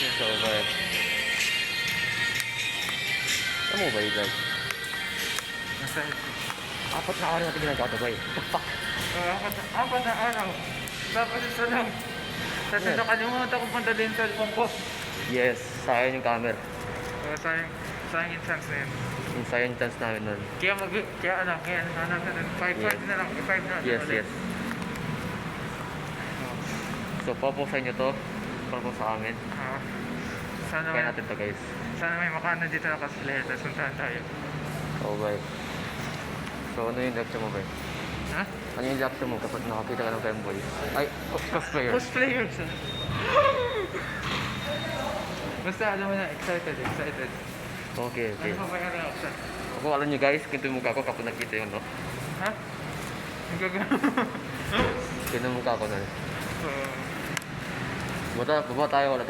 So, ano ba yun guys? Masaya. Apat na araw natin ginagawa ito, boy. What the fuck? Apat na araw. Tapos isa lang. Kasi Yes. nakalimutan ko pang dalhin sa cellphone ko. Yes, sayang yung camera. Sayang yung chance na yun. Yung sayang chance namin nun. Kaya hanap na din. 5 Yes. na lang. 5 na. Yes, yes. So, papo sa inyo to. Papo sa amin. Sana Kaya natin to guys. may makano dito na kasilid. Tapos puntahan tayo. Oh, bye. So, ano yung reaction mo, boy? Ha? Ano yung reaction mo kapag nakakita ka ng femboy? Ay, cosplayer. Cosplayers. Basta alam mo na, excited. Okay, okay. Ano pa ba yung reaction? Ako, alam nyo guys, kinto yung mukha ko kapag nakita yun, no? Ha? Ang gagawin. Kinto yung mukha ko na. Baba tayo, wala.